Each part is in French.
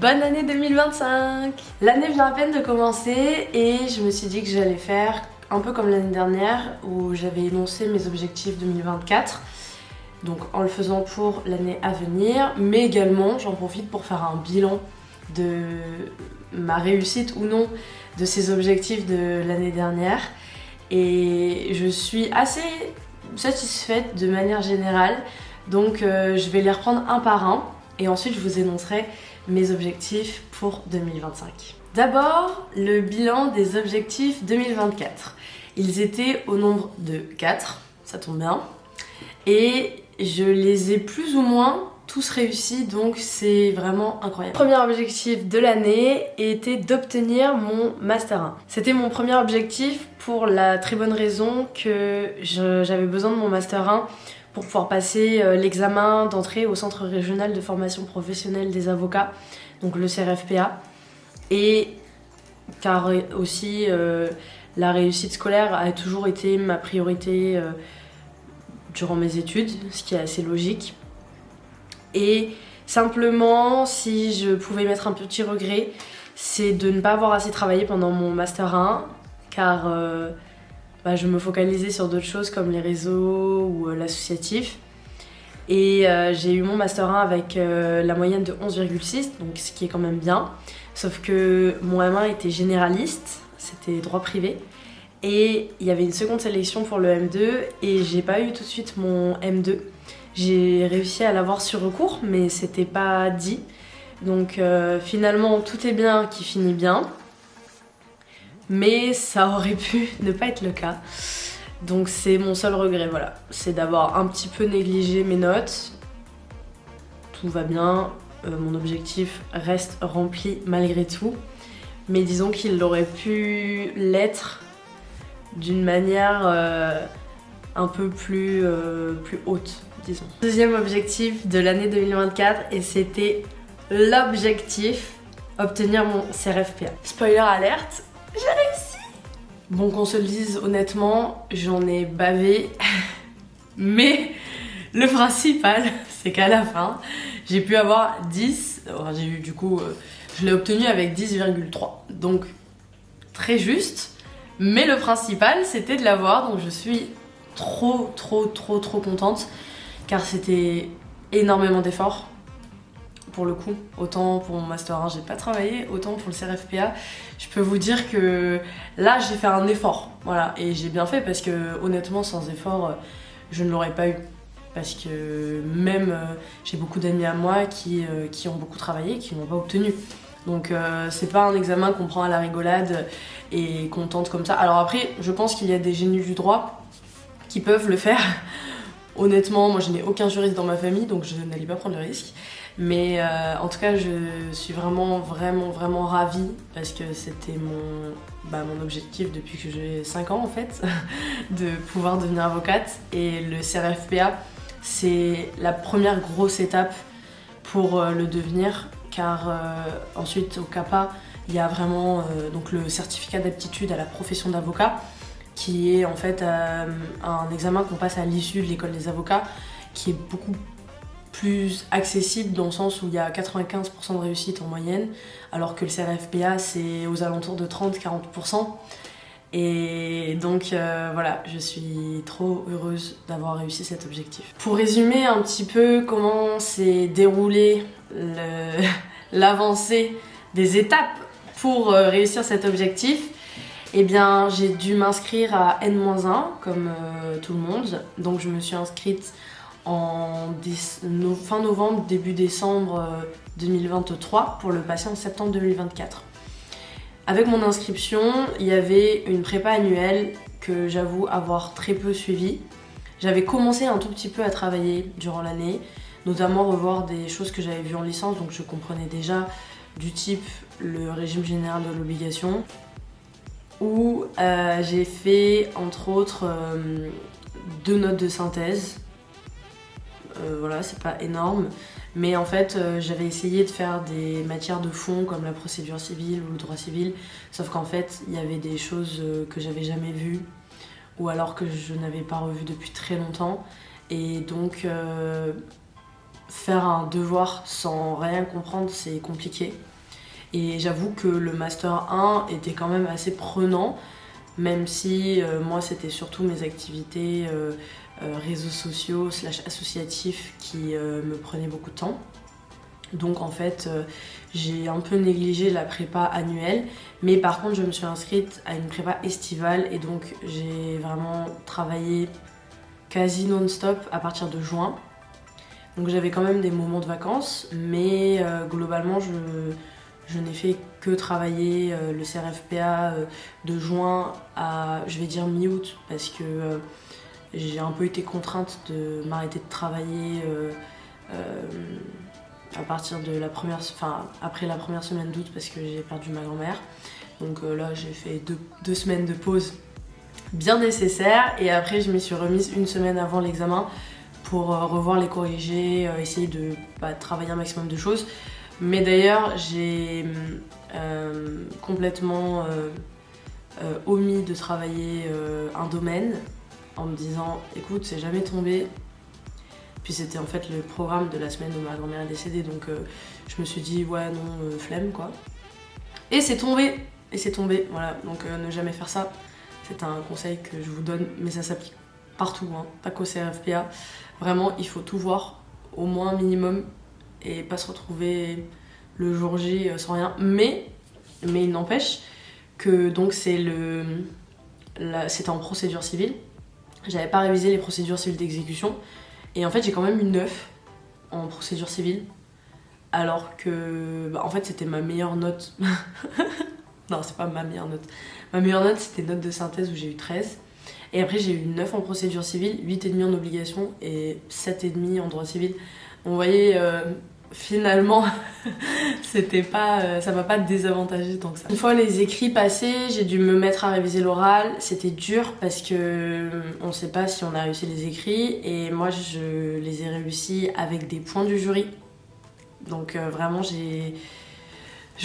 Bonne année 2025! L'année vient à peine de commencer et je me suis dit que j'allais faire un peu comme l'année dernière où j'avais énoncé mes objectifs 2024. Donc en le faisant pour l'année à venir, mais également j'en profite pour faire un bilan de ma réussite ou non de ces objectifs de l'année dernière. Et je suis assez satisfaite de manière générale, donc je vais les reprendre un par un et ensuite je vous énoncerai mes objectifs pour 2025. D'abord, le bilan des objectifs 2024. Ils étaient au nombre de 4, ça tombe bien, et je les ai plus ou moins tous réussis, donc c'est vraiment incroyable. Le premier objectif de l'année était d'obtenir mon Master 1. C'était mon premier objectif pour la très bonne raison que j'avais besoin de mon Master 1 pour pouvoir passer l'examen d'entrée au Centre régional de formation professionnelle des avocats, donc le CRFPA, et car aussi la réussite scolaire a toujours été ma priorité durant mes études, ce qui est assez logique. Et simplement, si je pouvais mettre un petit regret, c'est de ne pas avoir assez travaillé pendant mon Master 1, car je me focalisais sur d'autres choses comme les réseaux ou l'associatif. Et j'ai eu mon Master 1 avec la moyenne de 11,6, donc ce qui est quand même bien. Sauf que mon M1 était généraliste, c'était droit privé. Et il y avait une seconde sélection pour le M2 et j'ai pas eu tout de suite mon M2. J'ai réussi à l'avoir sur recours, mais c'était pas dit. Donc finalement, tout est bien qui finit bien. Mais ça aurait pu ne pas être le cas. Donc c'est mon seul regret, voilà. C'est d'avoir un petit peu négligé mes notes. Tout va bien, mon objectif reste rempli malgré tout. Mais disons qu'il aurait pu l'être d'une manière un peu plus haute, disons. Deuxième objectif de l'année 2024, et c'était l'objectif, obtenir mon CRFPA. Spoiler alerte, j'ai réussi! Bon, qu'on se le dise honnêtement, j'en ai bavé, mais le principal, c'est qu'à la fin, j'ai pu avoir 10, enfin, j'ai eu du coup, je l'ai obtenu avec 10,3, donc très juste, mais le principal, c'était de l'avoir, donc je suis trop contente, car c'était énormément d'efforts. Pour le coup, autant pour mon Master 1 j'ai pas travaillé, autant pour le CRFPA, je peux vous dire que là j'ai fait un effort, voilà, et j'ai bien fait parce que honnêtement sans effort je ne l'aurais pas eu, parce que même j'ai beaucoup d'amis à moi qui ont beaucoup travaillé et qui n'ont pas obtenu. Donc c'est pas un examen qu'on prend à la rigolade et qu'on tente comme ça. Alors après, je pense qu'il y a des génies du droit qui peuvent le faire. Honnêtement, moi je n'ai aucun juriste dans ma famille, donc je n'allais pas prendre le risque. Mais en tout cas, je suis vraiment ravie parce que c'était mon objectif depuis que j'ai 5 ans en fait, de pouvoir devenir avocate. Et le CRFPA, c'est la première grosse étape pour le devenir, car ensuite au CAPA, il y a vraiment donc le certificat d'aptitude à la profession d'avocat, qui est en fait un examen qu'on passe à l'issue de l'école des avocats, qui est beaucoup plus accessible dans le sens où il y a 95% de réussite en moyenne, alors que le CRFPA c'est aux alentours de 30-40%. Et donc voilà, je suis trop heureuse d'avoir réussi cet objectif. Pour résumer un petit peu comment s'est déroulée l'avancée des étapes pour réussir cet objectif, eh bien j'ai dû m'inscrire à N-1 comme tout le monde. Donc je me suis inscrite en fin novembre, début décembre 2023 pour le passer en septembre 2024. Avec mon inscription, il y avait une prépa annuelle que j'avoue avoir très peu suivie. J'avais commencé un tout petit peu à travailler durant l'année, notamment revoir des choses que j'avais vues en licence, donc je comprenais déjà du type le régime général de l'obligation, où j'ai fait entre autres 2 notes de synthèse. Voilà, c'est pas énorme, mais en fait j'avais essayé de faire des matières de fond comme la procédure civile ou le droit civil, sauf qu'en fait il y avait des choses que j'avais jamais vues ou alors que je n'avais pas revues depuis très longtemps, et donc faire un devoir sans rien comprendre c'est compliqué. Et j'avoue que le Master 1 était quand même assez prenant, même si moi c'était surtout mes activités réseaux sociaux / associatifs qui me prenaient beaucoup de temps. Donc en fait j'ai un peu négligé la prépa annuelle, mais par contre je me suis inscrite à une prépa estivale et donc j'ai vraiment travaillé quasi non-stop à partir de juin. Donc j'avais quand même des moments de vacances, mais globalement je n'ai fait que travailler le CRFPA de juin à, je vais dire, mi-août, parce que j'ai un peu été contrainte de m'arrêter de travailler à partir de la première, après la première semaine d'août, parce que j'ai perdu ma grand-mère. Donc là j'ai fait deux semaines de pause bien nécessaires, et après je m'y suis remise une semaine avant l'examen pour revoir les corrigés, essayer de travailler un maximum de choses. Mais d'ailleurs, j'ai complètement omis de travailler un domaine en me disant écoute, c'est jamais tombé. Puis c'était en fait le programme de la semaine où ma grand-mère est décédée, donc je me suis dit ouais, non, flemme quoi. Et c'est tombé, voilà. Donc ne jamais faire ça. C'est un conseil que je vous donne, mais ça s'applique partout, hein, pas qu'au CRFPA. Vraiment, il faut tout voir, au moins un minimum, et pas se retrouver le jour J sans rien. Mais il n'empêche que donc c'était en procédure civile. J'avais pas révisé les procédures civiles d'exécution, et en fait j'ai quand même eu 9 en procédure civile, alors que en fait c'était ma meilleure note. Non, c'est pas ma meilleure note. Ma meilleure note c'était note de synthèse où j'ai eu 13. Et après j'ai eu 9 en procédure civile, 8,5 en obligation et 7,5 en droit civil. Donc vous voyez, finalement, ça m'a pas désavantagé tant que ça. Une fois les écrits passés, j'ai dû me mettre à réviser l'oral. C'était dur parce que on sait pas si on a réussi les écrits, et moi je les ai réussis avec des points du jury. Donc vraiment je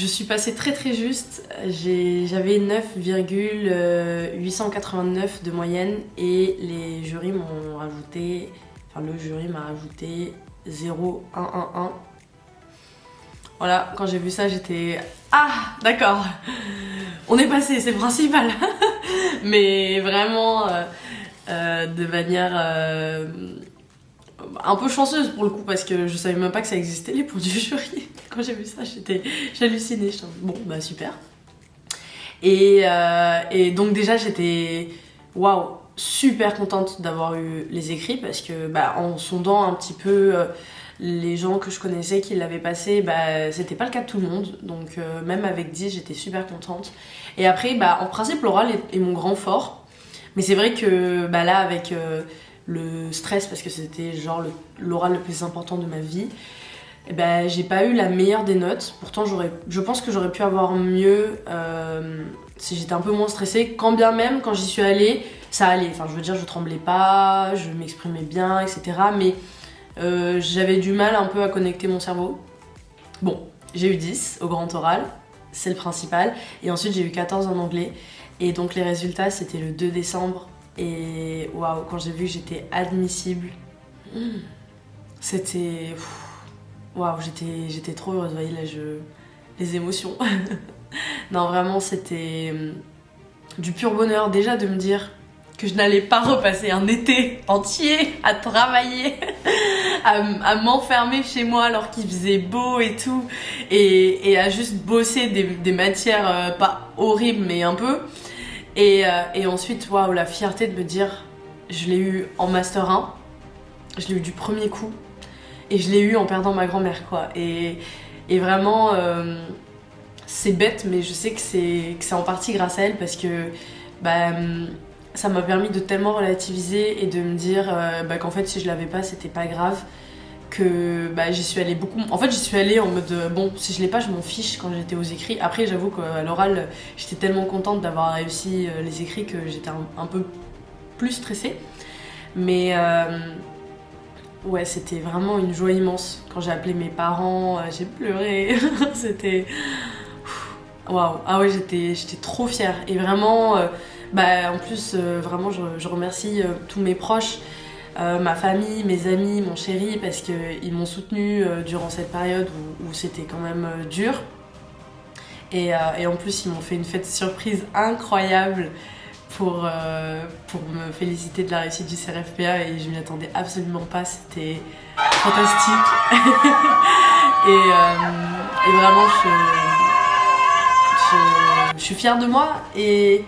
suis passée très très juste. J'avais 9,889 de moyenne, et les jurys m'ont rajouté, le jury m'a rajouté 0,111. Voilà, quand j'ai vu ça, j'étais ah d'accord, on est passé, c'est le principal. Mais vraiment de manière un peu chanceuse pour le coup, parce que je savais même pas que ça existait les points du jury. Quand j'ai vu ça, j'hallucinais. Bon bah super. Et donc déjà j'étais waouh, super contente d'avoir eu les écrits, parce que en sondant un petit peu les gens que je connaissais qui l'avaient passé, c'était pas le cas de tout le monde. Donc même avec 10, j'étais super contente. Et après en principe l'oral est mon grand fort. Mais c'est vrai que là avec le stress, parce que c'était genre l'oral le plus important de ma vie, j'ai pas eu la meilleure des notes. Pourtant je pense que j'aurais pu avoir mieux si j'étais un peu moins stressée, quand bien même quand j'y suis allée ça allait. Enfin je veux dire, je tremblais pas, je m'exprimais bien, etc. Mais j'avais du mal un peu à connecter mon cerveau. Bon, j'ai eu 10 au grand oral, c'est le principal, et ensuite j'ai eu 14 en anglais. Et donc les résultats c'était le 2 décembre, et waouh, quand j'ai vu que j'étais admissible, c'était waouh, j'étais trop heureuse. Vous voyez là, les émotions. Non vraiment c'était du pur bonheur déjà de me dire que je n'allais pas repasser un été entier à travailler, à m'enfermer chez moi alors qu'il faisait beau et tout, et à juste bosser des matières pas horribles mais un peu. Et ensuite, waouh, la fierté de me dire, je l'ai eu en Master 1, je l'ai eu du premier coup, et je l'ai eu en perdant ma grand-mère, quoi. Et vraiment, c'est bête, mais je sais que c'est en partie grâce à elle, parce que ça m'a permis de tellement relativiser et de me dire qu'en fait, si je l'avais pas, c'était pas grave. Que j'y suis allée beaucoup. En fait, j'y suis allée en mode bon, si je l'ai pas, je m'en fiche quand j'étais aux écrits. Après, j'avoue qu'à l'oral, j'étais tellement contente d'avoir réussi les écrits que j'étais un peu plus stressée. Mais ouais, c'était vraiment une joie immense. Quand j'ai appelé mes parents, j'ai pleuré. C'était waouh. Ah ouais, j'étais trop fière. Et vraiment, en plus, vraiment, je remercie tous mes proches. Ma famille, mes amis, mon chéri, parce qu'ils m'ont soutenue durant cette période où c'était quand même dur. Et en plus, ils m'ont fait une fête surprise incroyable pour me féliciter de la réussite du CRFPA et je m'y attendais absolument pas, c'était fantastique. et vraiment, je suis fière de moi et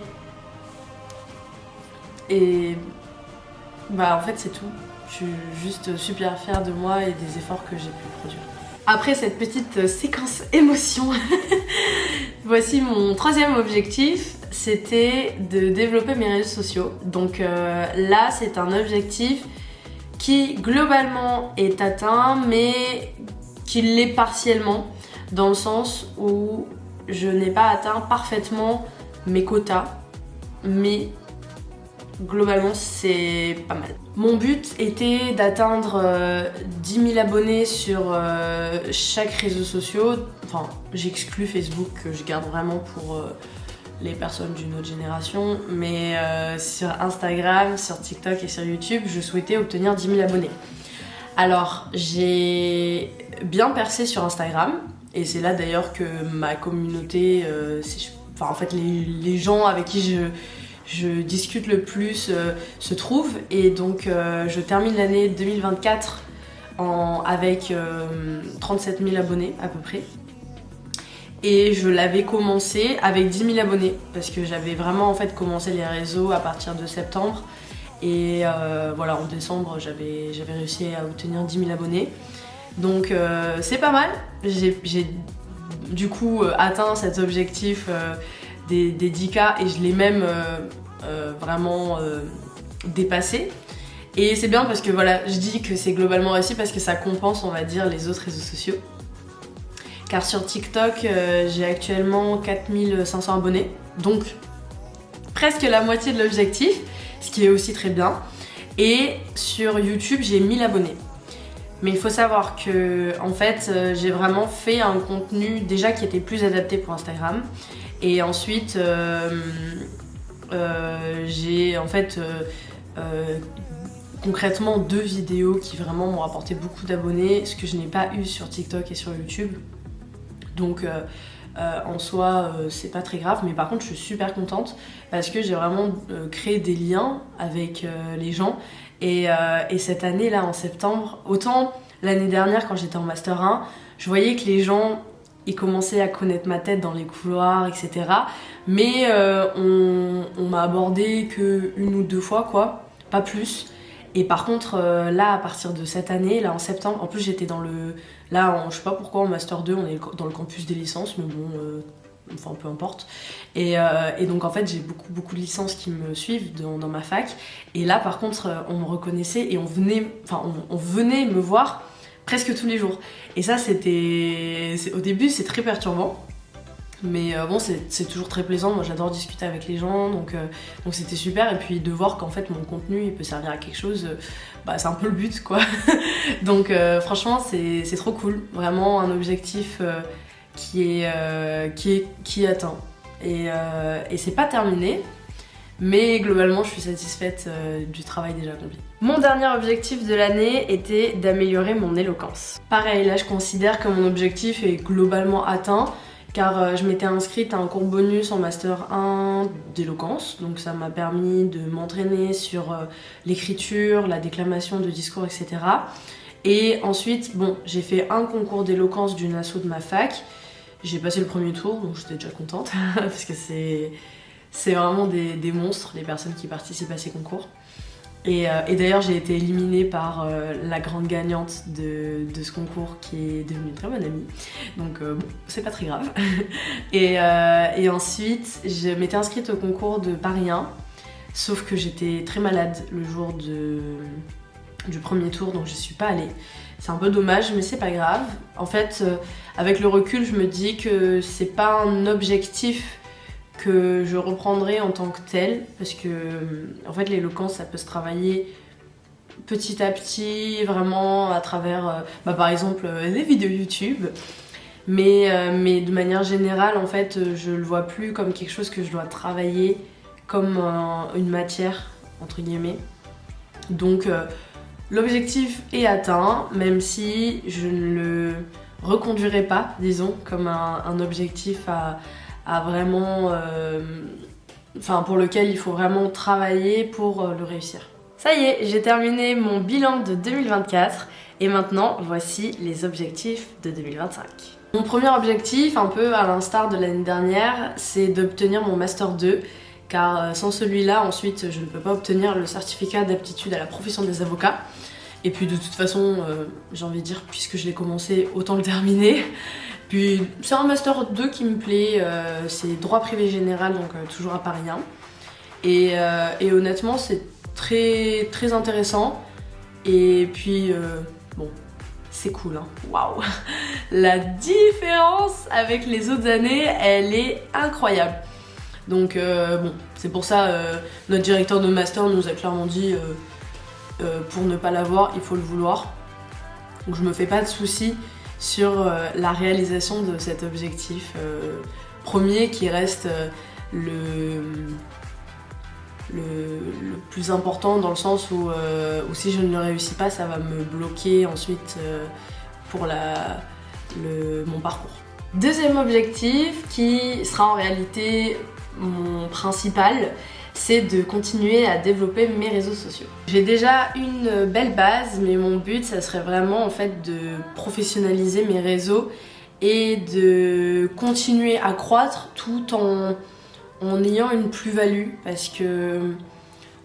bah en fait c'est tout. Je suis juste super fière de moi et des efforts que j'ai pu produire. Après cette petite séquence émotion, voici mon troisième objectif, c'était de développer mes réseaux sociaux. Donc là c'est un objectif qui globalement est atteint mais qui l'est partiellement dans le sens où je n'ai pas atteint parfaitement mes quotas mais globalement c'est pas mal. Mon but était d'atteindre 10 000 abonnés sur chaque réseau social. Enfin, j'exclus Facebook que je garde vraiment pour les personnes d'une autre génération. Mais sur Instagram, sur TikTok et sur YouTube, je souhaitais obtenir 10 000 abonnés. Alors, j'ai bien percé sur Instagram. Et c'est là d'ailleurs que ma communauté, en fait les gens avec qui je discute le plus se trouve et donc je termine l'année 2024 avec 37 000 abonnés à peu près et je l'avais commencé avec 10 000 abonnés parce que j'avais vraiment en fait commencé les réseaux à partir de septembre et voilà en décembre j'avais réussi à obtenir 10 000 abonnés donc c'est pas mal, j'ai du coup atteint cet objectif des 10K et je l'ai même vraiment dépassé. Et c'est bien parce que voilà, je dis que c'est globalement réussi parce que ça compense, on va dire, les autres réseaux sociaux. Car sur TikTok, j'ai actuellement 4500 abonnés, donc presque la moitié de l'objectif, ce qui est aussi très bien. Et sur YouTube, j'ai 1000 abonnés. Mais il faut savoir que en fait, j'ai vraiment fait un contenu déjà qui était plus adapté pour Instagram. Et ensuite, j'ai en fait concrètement 2 vidéos qui vraiment m'ont rapporté beaucoup d'abonnés, ce que je n'ai pas eu sur TikTok et sur YouTube. Donc en soi, c'est pas très grave, mais par contre, je suis super contente parce que j'ai vraiment créé des liens avec les gens. Et cette année là, en septembre, autant l'année dernière quand j'étais en Master 1, je voyais que les gens ils commençaient à connaître ma tête dans les couloirs, etc. Mais on m'a abordé que 1 ou 2 fois, quoi, pas plus. Et par contre, là, à partir de cette année, là en septembre, en plus j'étais dans le... Là, je sais pas pourquoi, en Master 2, on est dans le campus des licences, mais bon, enfin peu importe. Et donc en fait, j'ai beaucoup de licences qui me suivent dans ma fac. Et là, par contre, on me reconnaissait et on venait me voir presque tous les jours. Et ça, au début, c'est très perturbant. Mais bon, c'est toujours très plaisant. Moi, j'adore discuter avec les gens, donc c'était super. Et puis de voir qu'en fait, mon contenu, il peut servir à quelque chose, c'est un peu le but, quoi. Donc franchement, c'est trop cool. Vraiment un objectif qui est atteint. Et c'est pas terminé. Mais globalement, je suis satisfaite du travail déjà accompli. Mon dernier objectif de l'année était d'améliorer mon éloquence. Pareil, là je considère que mon objectif est globalement atteint car je m'étais inscrite à un cours bonus en Master 1 d'éloquence. Donc ça m'a permis de m'entraîner sur l'écriture, la déclamation de discours, etc. Et ensuite, bon, j'ai fait un concours d'éloquence d'une asso de ma fac. J'ai passé le premier tour, donc j'étais déjà contente parce que c'est vraiment des monstres, les personnes qui participent à ces concours. Et d'ailleurs, j'ai été éliminée par la grande gagnante de ce concours qui est devenue une très bonne amie. Donc bon, c'est pas très grave. Et ensuite, je m'étais inscrite au concours de Paris 1, sauf que j'étais très malade le jour du premier tour, donc je suis pas allée. C'est un peu dommage, mais c'est pas grave. En fait, avec le recul, je me dis que c'est pas un objectif que je reprendrai en tant que tel parce que en fait l'éloquence ça peut se travailler petit à petit vraiment à travers par exemple des vidéos YouTube mais de manière générale en fait je le vois plus comme quelque chose que je dois travailler comme une matière entre guillemets donc l'objectif est atteint même si je ne le reconduirai pas, disons, comme un objectif à vraiment... Enfin, pour lequel il faut vraiment travailler pour le réussir. Ça y est, j'ai terminé mon bilan de 2024 et maintenant, voici les objectifs de 2025. Mon premier objectif, un peu à l'instar de l'année dernière, c'est d'obtenir mon Master 2, car sans celui-là, ensuite, je ne peux pas obtenir le certificat d'aptitude à la profession des avocats. Et puis de toute façon, j'ai envie de dire, puisque je l'ai commencé, autant le terminer. Puis c'est un Master 2 qui me plaît, c'est droit privé général, donc toujours à Paris 1. Et honnêtement, c'est très, très intéressant. Et puis, bon, c'est cool, hein. Waouh! La différence avec les autres années, elle est incroyable. Donc bon, c'est pour ça, notre directeur de Master nous a clairement dit... pour ne pas l'avoir, il faut le vouloir. Donc je me fais pas de soucis sur la réalisation de cet objectif premier qui reste le plus important, dans le sens où si je ne le réussis pas, ça va me bloquer ensuite pour mon parcours. Deuxième objectif, qui sera en réalité mon principal, c'est de continuer à développer mes réseaux sociaux. J'ai déjà une belle base, mais mon but, ça serait vraiment en fait de professionnaliser mes réseaux et de continuer à croître tout en ayant une plus-value, parce que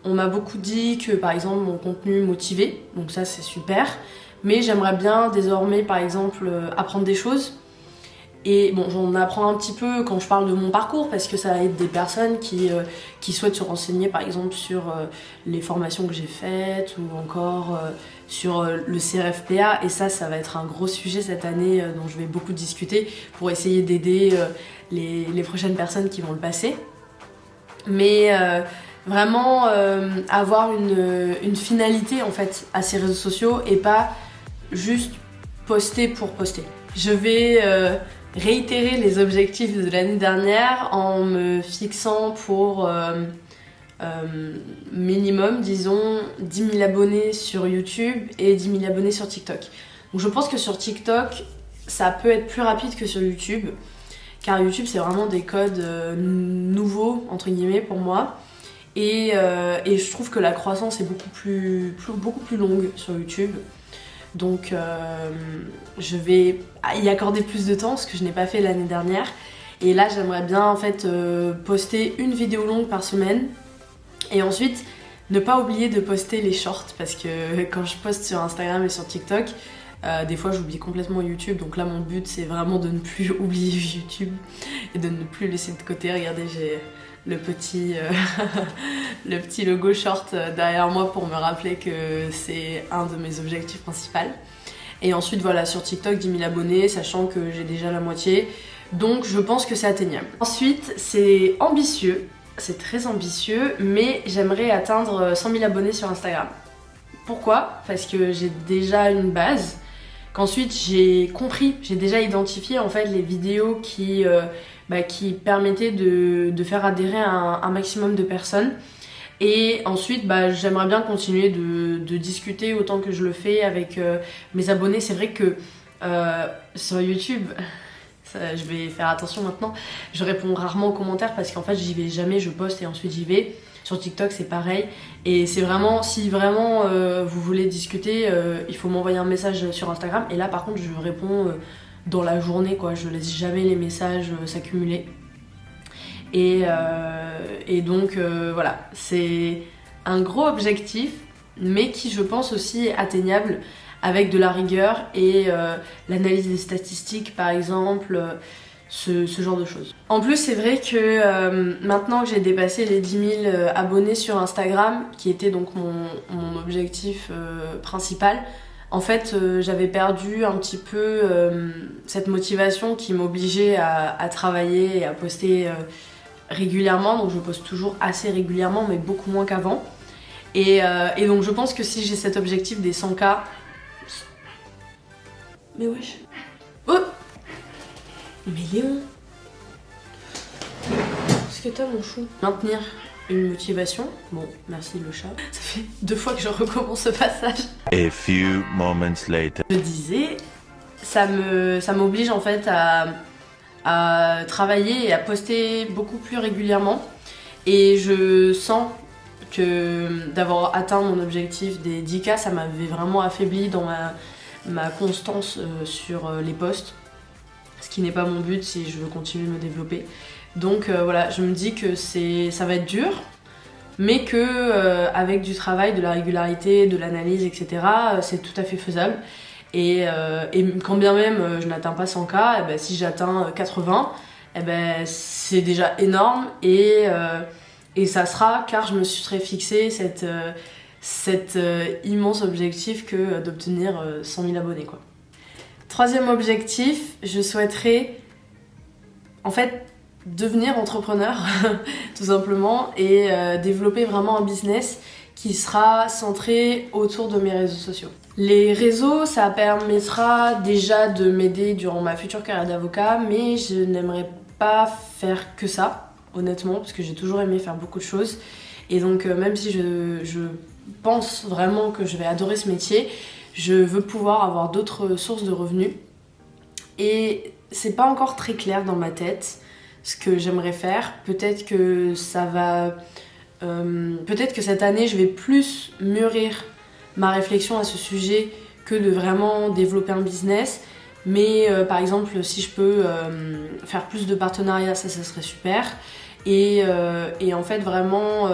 on m'a beaucoup dit que par exemple mon contenu motivait, donc ça c'est super, mais j'aimerais bien désormais par exemple apprendre des choses. Et bon, j'en apprends un petit peu quand je parle de mon parcours, parce que ça aide des personnes qui souhaitent se renseigner par exemple sur les formations que j'ai faites ou encore sur le CRFPA, et ça va être un gros sujet cette année dont je vais beaucoup discuter pour essayer d'aider les prochaines personnes qui vont le passer. Mais vraiment avoir une finalité en fait à ces réseaux sociaux et pas juste poster pour poster. Je vais réitérer les objectifs de l'année dernière en me fixant pour minimum, disons, 10 000 abonnés sur YouTube et 10 000 abonnés sur TikTok. Donc je pense que sur TikTok, ça peut être plus rapide que sur YouTube, car YouTube c'est vraiment des codes nouveaux, entre guillemets, pour moi. Et je trouve que la croissance est beaucoup plus longue sur YouTube. Donc je vais y accorder plus de temps, ce que je n'ai pas fait l'année dernière. Et là j'aimerais bien en fait poster une vidéo longue par semaine. Et ensuite ne pas oublier de poster les shorts, parce que quand je poste sur Instagram et sur TikTok, des fois j'oublie complètement YouTube. Donc là mon but c'est vraiment de ne plus oublier YouTube et de ne plus laisser de côté. Regardez, j'ai le petit logo short derrière moi pour me rappeler que c'est un de mes objectifs principaux. Et ensuite voilà, sur TikTok 10 000 abonnés, sachant que j'ai déjà la moitié, donc je pense que c'est atteignable. Ensuite c'est ambitieux, c'est très ambitieux, mais j'aimerais atteindre 100 000 abonnés sur Instagram. Pourquoi? Parce que j'ai déjà une base, qu'ensuite j'ai déjà identifié en fait les vidéos qui permettaient de faire adhérer un maximum de personnes. Et ensuite j'aimerais bien continuer de discuter autant que je le fais avec mes abonnés. C'est vrai que sur YouTube, je vais faire attention maintenant, je réponds rarement aux commentaires parce qu'en fait j'y vais jamais, je poste et ensuite j'y vais. Sur TikTok c'est pareil, et c'est vraiment, si vraiment vous voulez discuter, il faut m'envoyer un message sur Instagram, et là par contre je réponds dans la journée quoi, je laisse jamais les messages s'accumuler. Et donc voilà, c'est un gros objectif, mais qui je pense aussi est atteignable avec de la rigueur et l'analyse des statistiques par exemple, ce genre de choses. En plus c'est vrai que maintenant que j'ai dépassé les 10 000 abonnés sur Instagram, qui était donc mon objectif principal, en fait j'avais perdu un petit peu cette motivation qui m'obligeait à travailler et à poster régulièrement. Donc je poste toujours assez régulièrement, mais beaucoup moins qu'avant. Et donc je pense que si j'ai cet objectif des 100K... Mais wesh. Oh! Mais Léon! Qu'est-ce que t'as mon chou? Maintenir une motivation. Bon, merci le chat. Ça fait 2 fois que je recommence ce passage. A few moments later. Je disais ça m'oblige en fait à travailler et à poster beaucoup plus régulièrement. Et je sens que d'avoir atteint mon objectif des 10K, ça m'avait vraiment affaibli dans ma constance sur les posts. Ce qui n'est pas mon but si je veux continuer de me développer. Donc voilà, je me dis que ça va être dur, mais que avec du travail, de la régularité, de l'analyse, etc., c'est tout à fait faisable. Et quand bien même je n'atteins pas 100K, eh ben, si j'atteins 80, eh ben, c'est déjà énorme et ça sera car je me serais fixé cet immense objectif que d'obtenir 100 000 abonnés, quoi. Troisième objectif, je souhaiterais en fait devenir entrepreneur tout simplement et développer vraiment un business qui sera centré autour de mes réseaux sociaux. Les réseaux, ça permettra déjà de m'aider durant ma future carrière d'avocat, mais je n'aimerais pas faire que ça, honnêtement, parce que j'ai toujours aimé faire beaucoup de choses. Et donc même si je pense vraiment que je vais adorer ce métier, je veux pouvoir avoir d'autres sources de revenus. Et c'est pas encore très clair dans ma tête ce que j'aimerais faire. Peut-être que peut-être que cette année je vais plus mûrir ma réflexion à ce sujet que de vraiment développer un business. Mais par exemple, si je peux faire plus de partenariats, ça serait super. Et en fait vraiment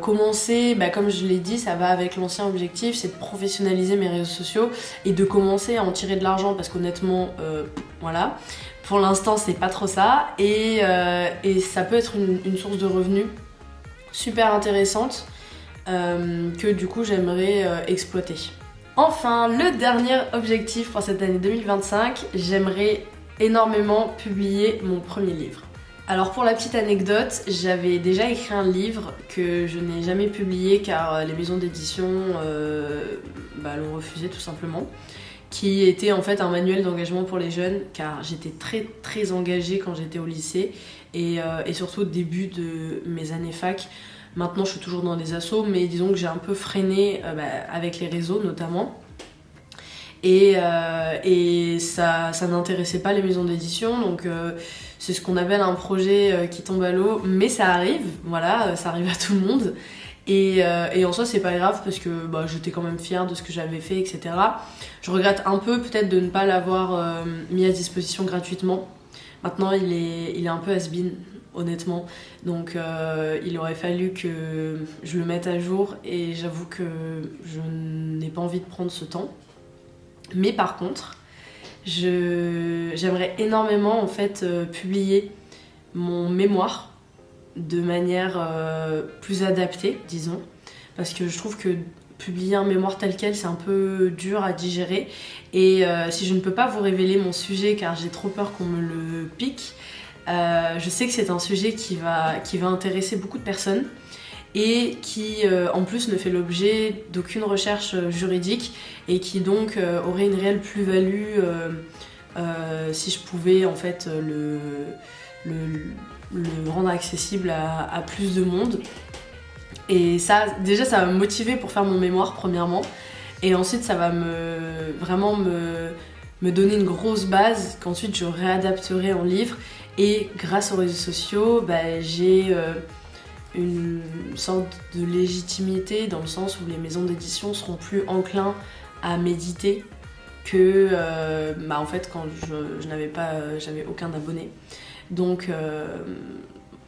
commencer, comme je l'ai dit, ça va avec l'ancien objectif, c'est de professionnaliser mes réseaux sociaux et de commencer à en tirer de l'argent parce qu'honnêtement, voilà, pour l'instant c'est pas trop ça et ça peut être une source de revenus super intéressante que du coup j'aimerais exploiter. Enfin, le dernier objectif pour cette année 2025, j'aimerais énormément publier mon premier livre. Alors pour la petite anecdote, j'avais déjà écrit un livre que je n'ai jamais publié car les maisons d'édition l'ont refusé tout simplement, qui était en fait un manuel d'engagement pour les jeunes car j'étais très très engagée quand j'étais au lycée et surtout au début de mes années fac. Maintenant je suis toujours dans des assos mais disons que j'ai un peu freiné avec les réseaux notamment. Et ça n'intéressait pas les maisons d'édition, donc c'est ce qu'on appelle un projet qui tombe à l'eau, mais ça arrive, voilà, ça arrive à tout le monde. Et en soi c'est pas grave parce que j'étais quand même fière de ce que j'avais fait, etc. Je regrette un peu peut-être de ne pas l'avoir mis à disposition gratuitement. Maintenant il est un peu has-been, honnêtement, donc il aurait fallu que je le mette à jour et j'avoue que je n'ai pas envie de prendre ce temps. Mais par contre, j'aimerais énormément en fait publier mon mémoire de manière plus adaptée, disons, parce que je trouve que publier un mémoire tel quel c'est un peu dur à digérer et si je ne peux pas vous révéler mon sujet car j'ai trop peur qu'on me le pique, je sais que c'est un sujet qui va intéresser beaucoup de personnes et qui en plus ne fait l'objet d'aucune recherche juridique et qui donc aurait une réelle plus-value si je pouvais en fait le rendre accessible à plus de monde. Et ça, déjà ça va me motiver pour faire mon mémoire premièrement et ensuite ça va vraiment me donner une grosse base qu'ensuite je réadapterai en livre et grâce aux réseaux sociaux j'ai une sorte de légitimité dans le sens où les maisons d'édition seront plus enclins à m'éditer que en fait quand j'avais aucun abonné. Donc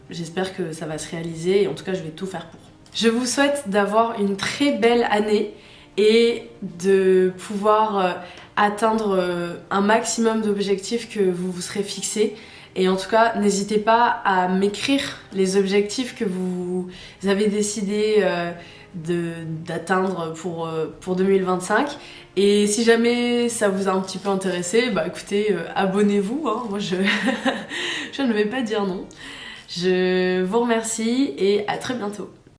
j'espère que ça va se réaliser et en tout cas je vais tout faire pour. Je vous souhaite d'avoir une très belle année et de pouvoir atteindre un maximum d'objectifs que vous vous serez fixés. Et en tout cas, n'hésitez pas à m'écrire les objectifs que vous avez décidé d'atteindre pour 2025. Et si jamais ça vous a un petit peu intéressé, écoutez, abonnez-vous, hein. Moi je ne vais pas dire non. Je vous remercie et à très bientôt.